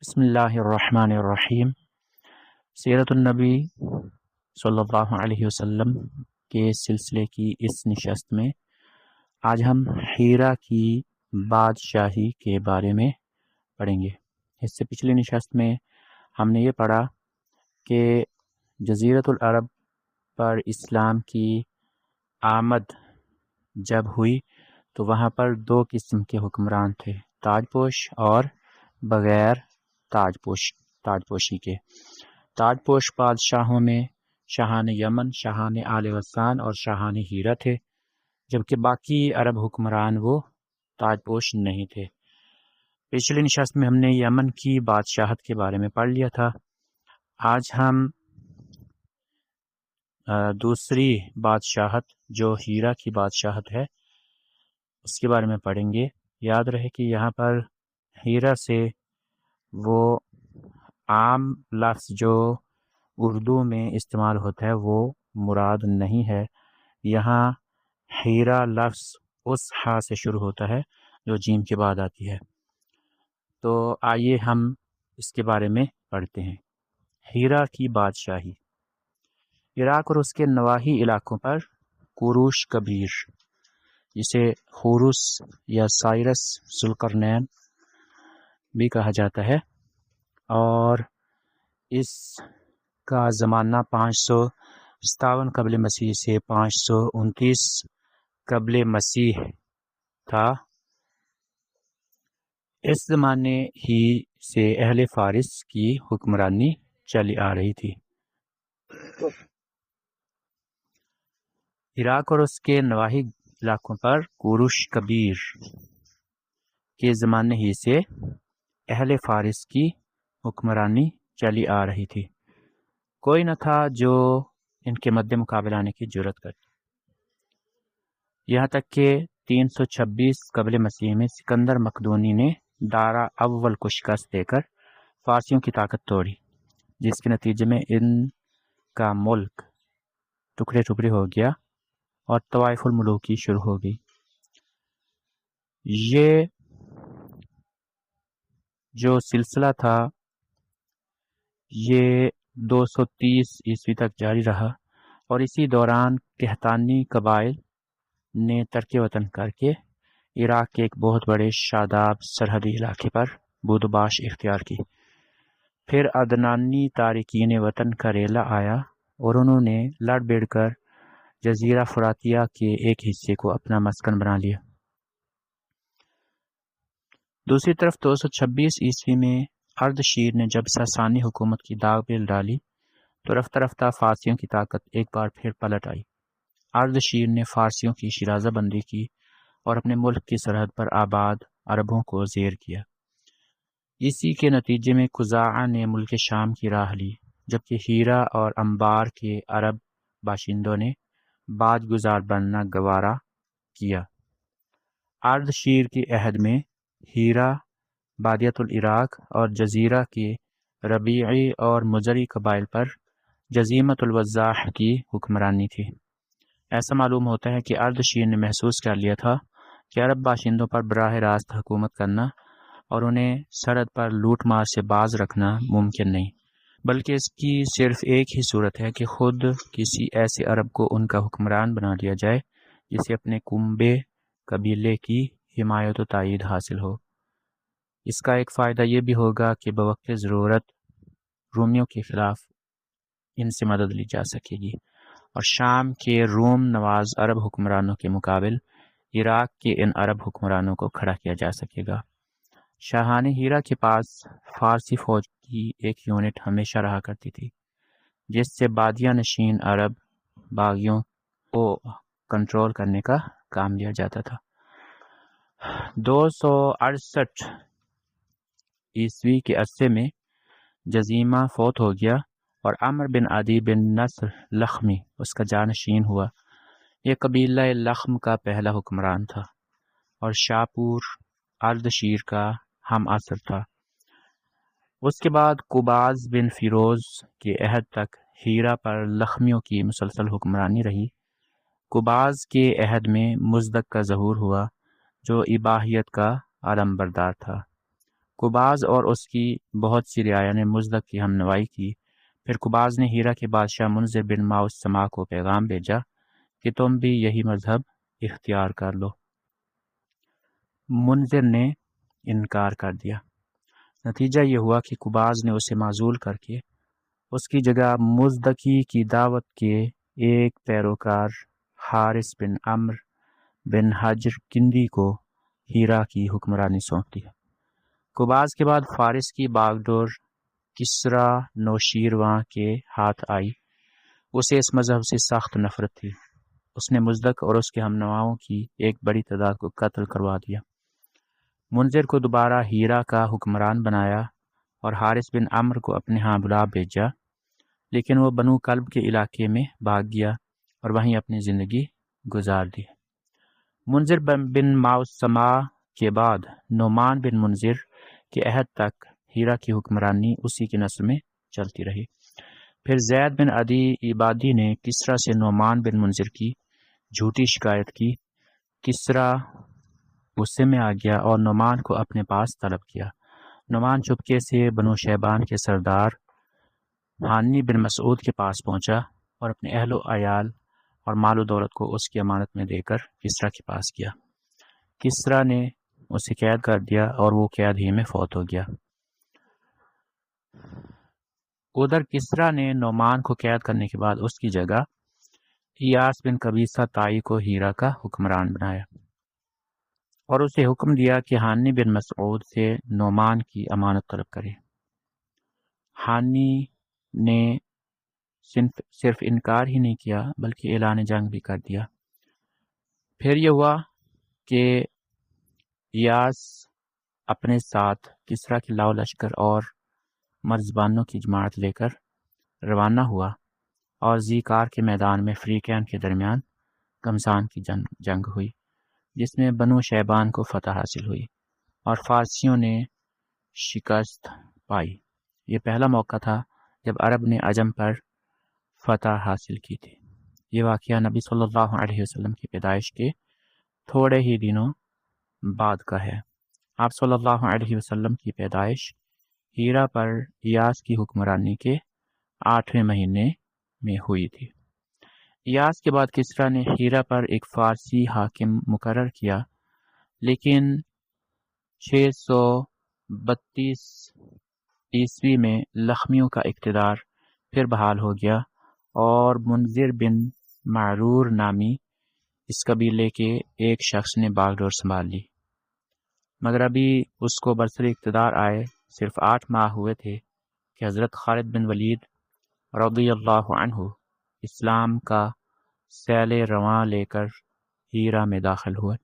بسم اللہ الرحمن الرحیم۔ سیرت النبی صلی اللہ علیہ وسلم کے سلسلے کی اس نشست میں آج ہم ہیرا کی بادشاہی کے بارے میں پڑھیں گے۔ اس سے پچھلی نشست میں ہم نے یہ پڑھا کہ جزیرۃ العرب پر اسلام کی آمد جب ہوئی تو وہاں پر دو قسم کے حکمران تھے، تاج پوش اور بغیر تاج پوشی کے۔ تاج پوش بادشاہوں میں شاہان یمن، شاہان آل غسان اور شاہان ہیرا تھے، جبکہ باقی عرب حکمران وہ تاج پوش نہیں تھے۔ پچھلی نشست میں ہم نے یمن کی بادشاہت کے بارے میں پڑھ لیا تھا۔ آج ہم دوسری بادشاہت جو ہیرا کی بادشاہت ہے اس کے بارے میں پڑھیں گے۔ یاد رہے کہ یہاں پر ہیرا سے وہ عام لفظ جو اردو میں استعمال ہوتا ہے وہ مراد نہیں ہے۔ یہاں ہیرا لفظ اس ہا سے شروع ہوتا ہے جو جیم کے بعد آتی ہے۔ تو آئیے ہم اس کے بارے میں پڑھتے ہیں۔ ہیرا کی بادشاہی۔ عراق اور اس کے نواحی علاقوں پر کوروش کبیر، جسے خورس یا سائرس ذوالقرنین بھی کہا جاتا ہے، اور اس کا زمانہ 557 قبل مسیح سے 529 قبل مسیح تھا۔ اس زمانے ہی سے اہل فارس کی حکمرانی چلی آ رہی تھی۔ عراق اور اس کے نواحی علاقوں پر کوروش کبیر کے زمانے ہی سے اہل فارس کی حکمرانی چلی آ رہی تھی۔ کوئی نہ تھا جو ان کے مد مقابل آنے کی جرات کرتا، یہاں تک کہ 326 قبل مسیح میں سکندر مقدونی نے دارا اول کو شکست دے کر فارسیوں کی طاقت توڑی، جس کے نتیجے میں ان کا ملک ٹکڑے ٹکڑے ہو گیا اور طوائف الملوکی شروع ہو گئی۔ یہ جو سلسلہ تھا یہ 230 عیسوی تک جاری رہا، اور اسی دوران قحطانی قبائل نے ترک وطن کر کے عراق کے ایک بہت بڑے شاداب سرحدی علاقے پر بود و باش اختیار کی۔ پھر عدنانی تارکین وطن کا ریلا آیا اور انہوں نے لڑ بڑھ کر جزیرہ فراتیہ کے ایک حصے کو اپنا مسکن بنا لیا۔ دوسری طرف 226 عیسوی میں اردشیر نے جب ساسانی حکومت کی داغ بیل ڈالی تو رفتہ رفتہ فارسیوں کی طاقت ایک بار پھر پلٹ آئی۔ اردشیر نے فارسیوں کی شیرازہ بندی کی اور اپنے ملک کی سرحد پر آباد عربوں کو زیر کیا۔ اسی کے نتیجے میں خزاعہ نے ملک شام کی راہ لی، جبکہ ہیرا اور انبار کے عرب باشندوں نے باج گزار بننا گوارا کیا۔ اردشیر کے عہد میں ہیرا، بادیت العراق اور جزیرہ کے ربیعی اور مزری قبائل پر جزیمت الوضاح کی حکمرانی تھی۔ ایسا معلوم ہوتا ہے کہ اردشیر نے محسوس کر لیا تھا کہ عرب باشندوں پر براہ راست حکومت کرنا اور انہیں سرحد پر لوٹ مار سے باز رکھنا ممکن نہیں، بلکہ اس کی صرف ایک ہی صورت ہے کہ خود کسی ایسے عرب کو ان کا حکمران بنا لیا جائے جسے اپنے کنبے قبیلے کی حمایت و تائید حاصل ہو۔ اس کا ایک فائدہ یہ بھی ہوگا کہ بوقت ضرورت رومیوں کے خلاف ان سے مدد لی جا سکے گی، اور شام کے روم نواز عرب حکمرانوں کے مقابل عراق کے ان عرب حکمرانوں کو کھڑا کیا جا سکے گا۔ شاہان ہیرا کے پاس فارسی فوج کی ایک یونٹ ہمیشہ رہا کرتی تھی، جس سے بادیہ نشین عرب باغیوں کو کنٹرول کرنے کا کام لیا جاتا تھا۔ 268 عیسوی کے عرصے میں جزیمہ فوت ہو گیا اور عمر بن عدی بن نصر لخمی اس کا جانشین ہوا۔ یہ قبیلہ لخم کا پہلا حکمران تھا اور شاپور اردشیر کا ہم عصر تھا۔ اس کے بعد قباز بن فیروز کے عہد تک ہیرا پر لخمیوں کی مسلسل حکمرانی رہی۔ قباز کے عہد میں مزدک کا ظہور ہوا جو اباحیت کا علم بردار تھا۔ قباز اور اس کی بہت سی رعایا نے مزدک کی ہمنوائی کی۔ پھر قباز نے ہیرا کے بادشاہ منذر بن ماؤس سما کو پیغام بھیجا کہ تم بھی یہی مذہب اختیار کر لو۔ منذر نے انکار کر دیا۔ نتیجہ یہ ہوا کہ قباز نے اسے معزول کر کے اس کی جگہ مزدکی کی دعوت کے ایک پیروکار حارث بن عمرو بن حجر کندی کو ہیرا کی حکمرانی سونپ دی۔ قباز کے بعد فارس کی باغڈور کسرا نوشیروان کے ہاتھ آئی۔ اسے اس مذہب سے سخت نفرت تھی۔ اس نے مزدک اور اس کے ہمنواؤں کی ایک بڑی تعداد کو قتل کروا دیا۔ منذر کو دوبارہ ہیرا کا حکمران بنایا اور حارث بن عمرو کو اپنے ہاں بلا بھیجا، لیکن وہ بنو کلب کے علاقے میں بھاگ گیا اور وہیں اپنی زندگی گزار دی۔ منذر بن ماؤس سما کے بعد نعمان بن منذر کے عہد تک ہیرا کی حکمرانی اسی کی نسل میں چلتی رہی۔ پھر زید بن عدی عبادی نے کسرا سے نعمان بن منذر کی جھوٹی شکایت کی۔ کسرا غصے میں آ گیا اور نعمان کو اپنے پاس طلب کیا۔ نعمان چپکے سے بنو شیبان کے سردار حانی بن مسعود کے پاس پہنچا اور اپنے اہل و عیال اور مال و دولت کو اس کی امانت میں دے کر کسرا کے پاس گیا۔ کسرا نے اسے قید کر دیا اور وہ قید ہی میں فوت ہو گیا۔ ادھر کسرا نے نعمان کو قید کرنے کے بعد اس کی جگہ ایاس بن قبیصہ تائی کو ہیرا کا حکمران بنایا اور اسے حکم دیا کہ حانی بن مسعود سے نعمان کی امانت طلب کرے۔ حانی نے صرف انکار ہی نہیں کیا بلکہ اعلان جنگ بھی کر دیا۔ پھر یہ ہوا کہ ایاس اپنے ساتھ کسرا کی لاؤ لشکر اور مرزبانوں کی جماعت لے کر روانہ ہوا اور زیکار کے میدان میں فریقین کے درمیان گھمسان کی جنگ ہوئی، جس میں بنو شیبان کو فتح حاصل ہوئی اور فارسیوں نے شکست پائی۔ یہ پہلا موقع تھا جب عرب نے عجم پر فتح حاصل کی تھی۔ یہ واقعہ نبی صلی اللہ علیہ وسلم کی پیدائش کے تھوڑے ہی دنوں بعد کا ہے۔ آپ صلی اللہ علیہ وسلم کی پیدائش ہیرا پر ایاس کی حکمرانی کے 8ویں مہینے میں ہوئی تھی۔ ایاس کے بعد کسرا نے ہیرا پر ایک فارسی حاکم مقرر کیا، لیکن 632 عیسوی میں لخمیوں کا اقتدار پھر بحال ہو گیا اور منذر بن معرور نامی اس قبیلے کے ایک شخص نے باغڈور سنبھال لی، مگر ابھی اس کو برسر اقتدار آئے صرف 8 ماہ ہوئے تھے کہ حضرت خالد بن ولید رضی اللہ عنہ اسلام کا سیل رواں لے کر ہیرا میں داخل ہوئے۔